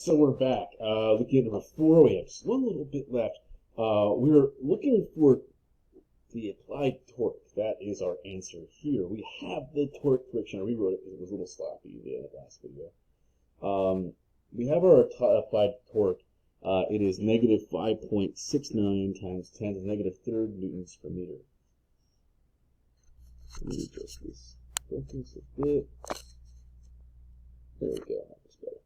So we're back. Looking at number 4, we have just one little bit left. We're looking for the applied torque. That is our answer here. We have the torque friction. I rewrote it because it was a little sloppy in the last video. We have our applied torque. It is negative 5.69 times 10 to the negative third newtons per meter. Let me adjust this focus a bit. There we go. That's better.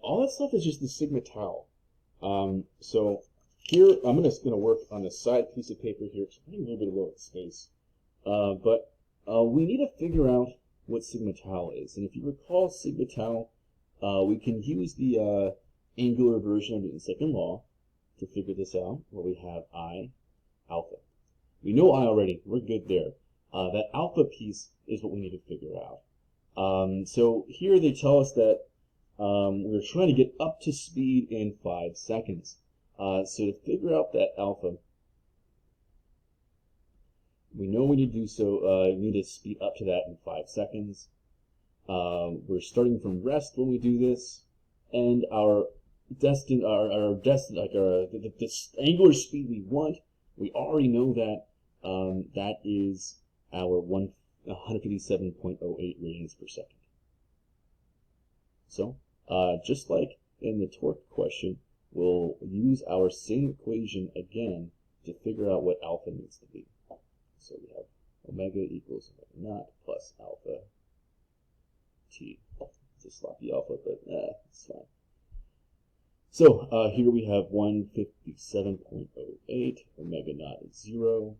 All that stuff is just the sigma tau. So here I'm just going to work on the side piece of paper here. It's a little bit low in space, but we need to figure out what sigma tau is. And if you recall sigma tau, we can use the angular version of Newton's second law to figure this out, where we have I alpha. We know I already. We're good there. That alpha piece is what we need to figure out. So here they tell us that we're trying to get up to speed in 5 seconds. So to figure out that alpha, we know we need to do so. We need to speed up to that in 5 seconds. We're starting from rest when we do this, and the angular speed we want, we already know that that is our 157.08 radians per second. So, just like in the torque question, we'll use our same equation again to figure out what alpha needs to be. So we have omega equals omega naught plus alpha t. It's a sloppy alpha, but it's fine. So here we have 157.08, omega naught is 0,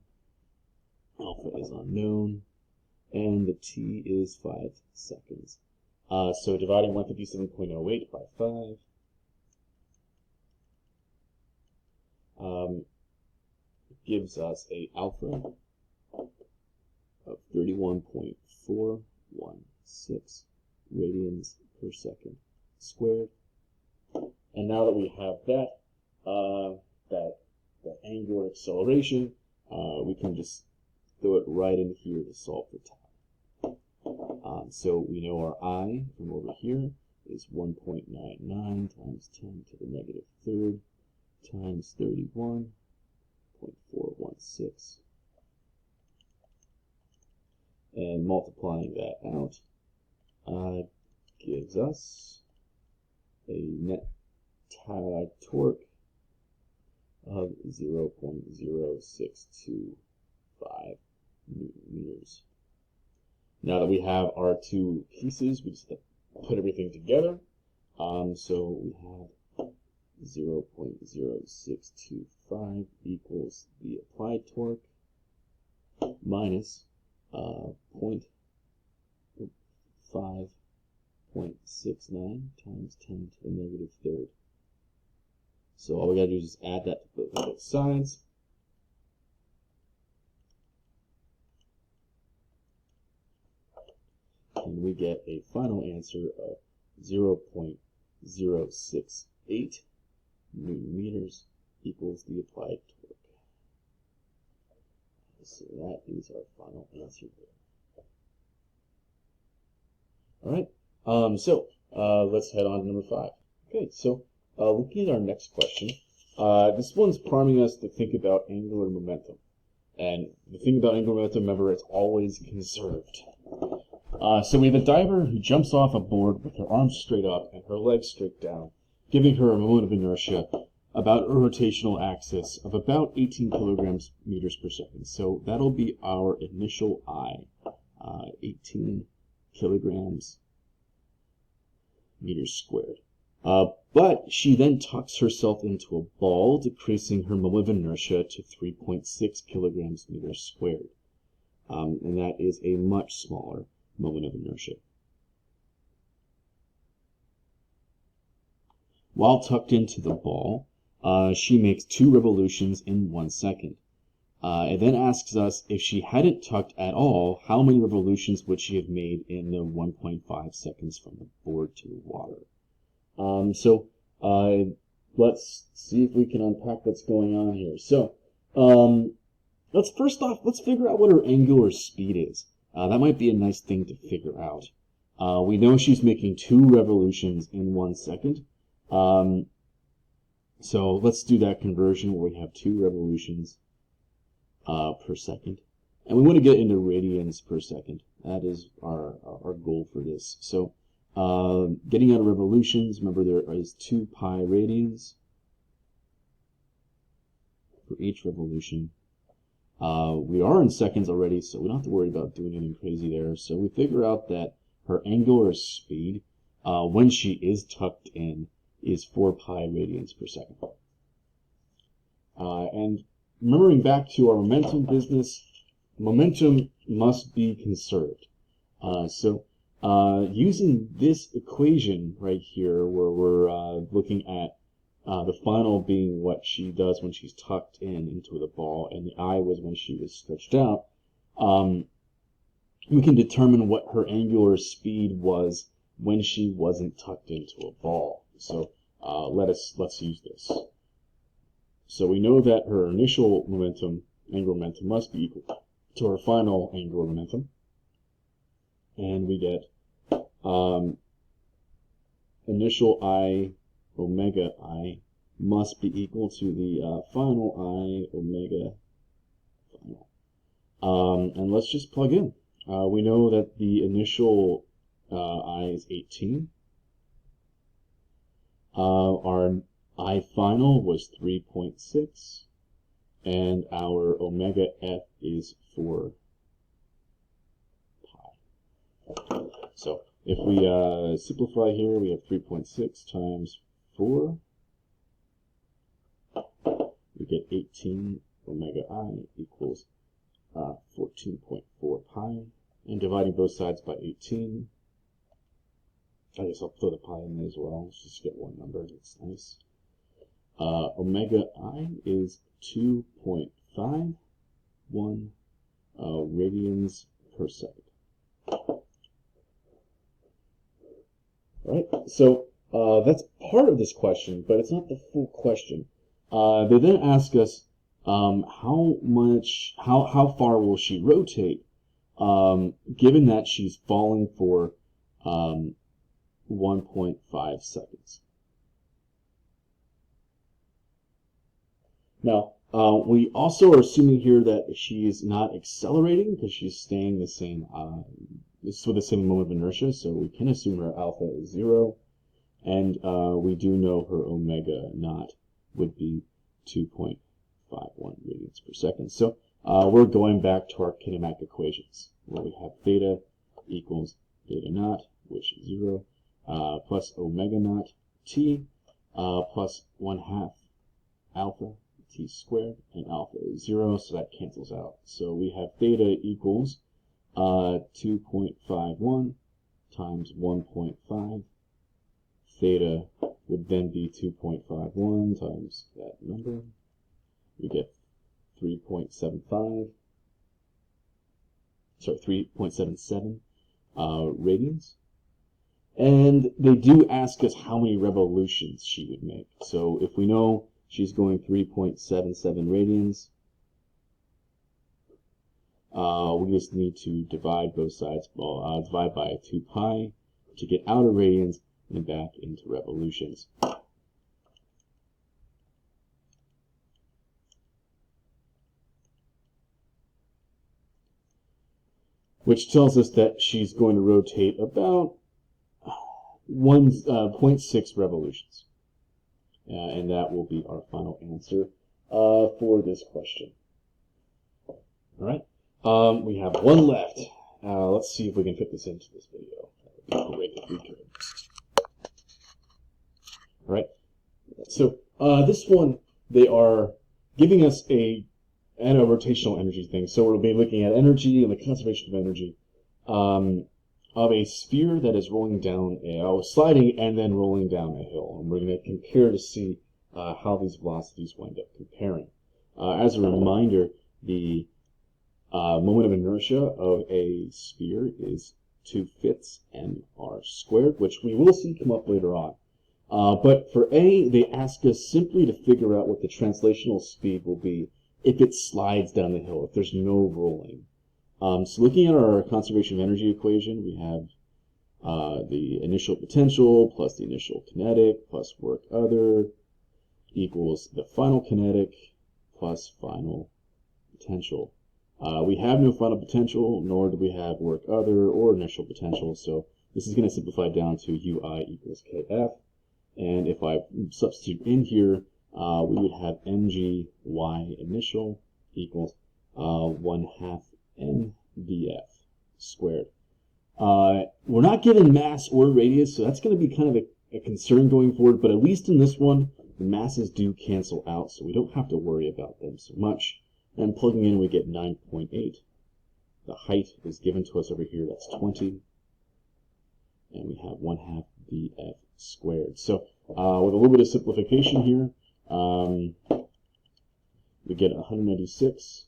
alpha is unknown, and the t is 5 seconds. So dividing 157.08 by 5 gives us a alpha of 31.416 radians per second squared. And now that we have that angular acceleration, we can just throw it right in here to solve for tau. So we know our I from over here is 1.99 times 10 to the negative third times 31.416. And multiplying that out gives us a net torque of 0.0625 newton meters. Now that we have our two pieces, we just have to put everything together. So we have 0.0625 equals the applied torque minus 5.69 times 10 to the negative third. So all we got to do is just add that to both sides. And we get a final answer of 0.068 newton meters equals the applied torque. So that is our final answer there. Alright, let's head on to number 5. Okay, so looking at our next question, this one's priming us to think about angular momentum. And the thing about angular momentum, remember, it's always conserved. So we have a diver who jumps off a board with her arms straight up and her legs straight down, giving her a moment of inertia about a rotational axis of about 18 kilograms meters per second. So that'll be our initial I, 18 kilograms meters squared. But she then tucks herself into a ball, decreasing her moment of inertia to 3.6 kilograms meters squared. And that is a much smaller moment of inertia. While tucked into the ball, she makes 2 revolutions in 1 second. It then asks us if she hadn't tucked at all, how many revolutions would she have made in the 1.5 seconds from the board to the water. Let's see if we can unpack what's going on here. So let's figure out what her angular speed is. That might be a nice thing to figure out. We know she's making 2 revolutions in 1 second. So let's do that conversion where we have 2 revolutions per second. And we want to get into radians per second. That is our goal for this. So getting out of revolutions, remember there is 2 pi radians for each revolution. We are in seconds already, so we don't have to worry about doing anything crazy there. So we figure out that her angular speed, when she is tucked in, is 4 pi radians per second. And remembering back to our momentum business, momentum must be conserved. So using this equation right here, where we're looking at the final being what she does when she's tucked in into the ball, and the I was when she was stretched out, we can determine what her angular speed was when she wasn't tucked into a ball. So let's use this. So we know that her initial momentum, angular momentum, must be equal to her final angular momentum, and we get initial I omega I must be equal to the final I omega final. And let's just plug in. We know that the initial I is 18. Our I final was 3.6. And our omega f is 4 pi. So if we simplify here, we have 3.6 times 4. We get 18 omega I equals 14.4 pi. And dividing both sides by 18, I guess I'll throw the pi in there as well. Let's just get one number. That's nice. Omega I is 2.51 radians per second. Alright, so that's part of this question, but it's not the full question. They then ask us how far will she rotate, given that she's falling for 1.5 seconds. Now, we also are assuming here that she is not accelerating because she's staying the same with the same moment of inertia, so we can assume her alpha is 0, and we do know her omega naught would be 2.51 radians per second. So we're going back to our kinematic equations, where we have theta equals theta naught, which is 0, plus omega naught t plus 1/2 alpha t squared, and alpha is 0, so that cancels out. So we have theta equals 2.51 times 1.5. Theta would then be 2.51 times that number. We get 3.77 radians. And they do ask us how many revolutions she would make. So if we know she's going 3.77 radians, we just need to divide both sides, divide by 2 pi to get out of radians and back into revolutions. Which tells us that she's going to rotate about 0.6 revolutions. And that will be our final answer for this question. All right, we have one left. Let's see if we can fit this into this video. That would be great if we could. All right, so this one, they are giving us a rotational energy thing. So we'll be looking at energy and the conservation of energy of a sphere that is rolling down, sliding and then rolling down a hill. And we're going to compare to see how these velocities wind up comparing. As a reminder, the moment of inertia of a sphere is 2/5 mr squared, which we will see come up later on. But for A, they ask us simply to figure out what the translational speed will be if it slides down the hill, if there's no rolling. So looking at our conservation of energy equation, we have the initial potential plus the initial kinetic plus work other equals the final kinetic plus final potential. We have no final potential, nor do we have work other or initial potential, so this is going to simplify down to ui equals kf. And if I substitute in here, we would have mg y initial equals 1/2 ndf squared. We're not given mass or radius, so that's going to be kind of a concern going forward, but at least in this one, the masses do cancel out, so we don't have to worry about them so much. And plugging in, we get 9.8. The height is given to us over here, that's 20. And we have 1/2 df squared. So with a little bit of simplification here, we get 196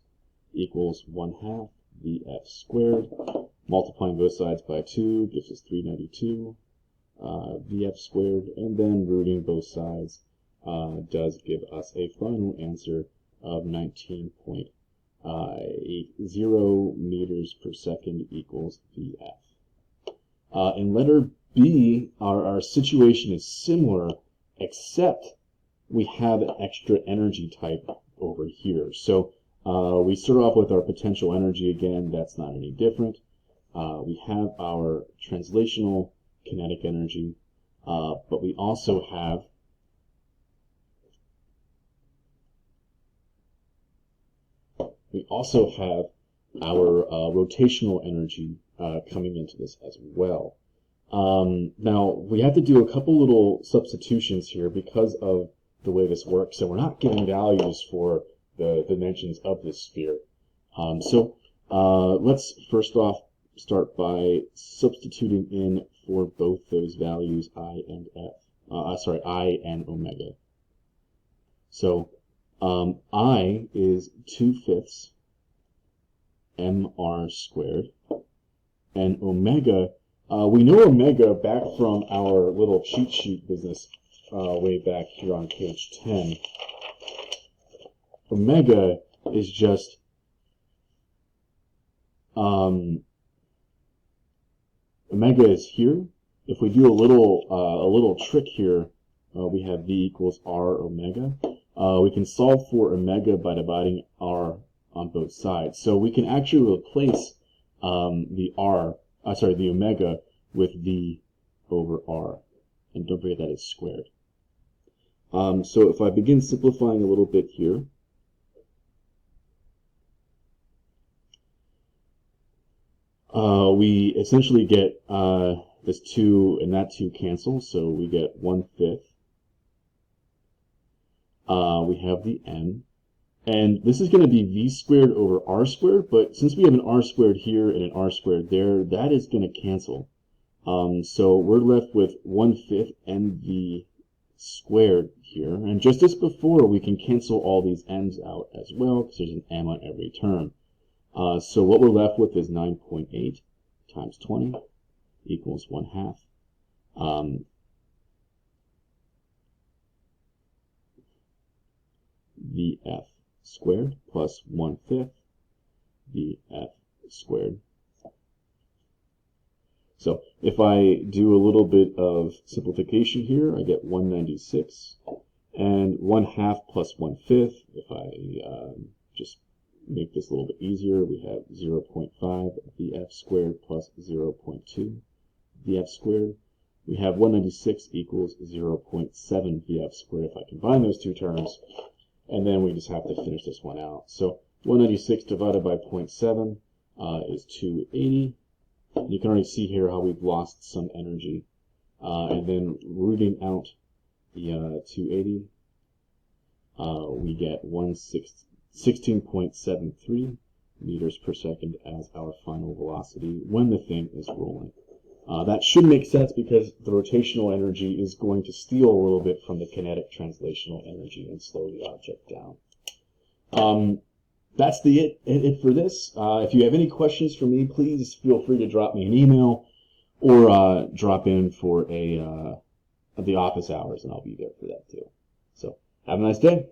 equals 1/2 df squared. Multiplying both sides by 2 gives us 392 df squared, and then rooting both sides does give us a final answer of 19.80 meters per second equals df. In letter B, our situation is similar, except we have an extra energy type over here. So we start off with our potential energy again. That's not any different. We have our translational kinetic energy, but we also have our rotational energy coming into this as well. Now, we have to do a couple little substitutions here because of the way this works. So we're not getting values for the dimensions of this sphere. Let's first off start by substituting in for both those values I and omega. So I is 2/5 mr squared, and omega, we know omega back from our little cheat sheet business way back here on page 10. Omega is just omega is here. If we do a little trick here, we have V equals R omega. We can solve for omega by dividing R on both sides. So we can actually replace the omega with V over R. And don't forget that it's squared. So if I begin simplifying a little bit here, we essentially get this 2 and that 2 cancel, so we get 1/5. We have the m, and this is going to be v squared over r squared, but since we have an r squared here and an r squared there, that is going to cancel. So we're left with 1/5 mv squared here, and just as before, we can cancel all these m's out as well, because there's an m on every term. So what we're left with is 9.8 times 20 equals 1/2. Vf squared plus 1/5 Vf squared. So if I do a little bit of simplification here, I get 196, and 1/2 plus 1/5, if I just make this a little bit easier, we have 0.5 Vf squared plus 0.2 Vf squared. We have 196 equals 0.7 Vf squared if I combine those two terms, and then we just have to finish this one out. So 196 divided by 0.7 is 280. You can already see here how we've lost some energy. And then rooting out the 280, we get 16.73 meters per second as our final velocity when the thing is rolling. That should make sense because the rotational energy is going to steal a little bit from the kinetic translational energy and slow the object down. That's it for this. If you have any questions for me, please feel free to drop me an email or drop in for the office hours, and I'll be there for that too. So have a nice day.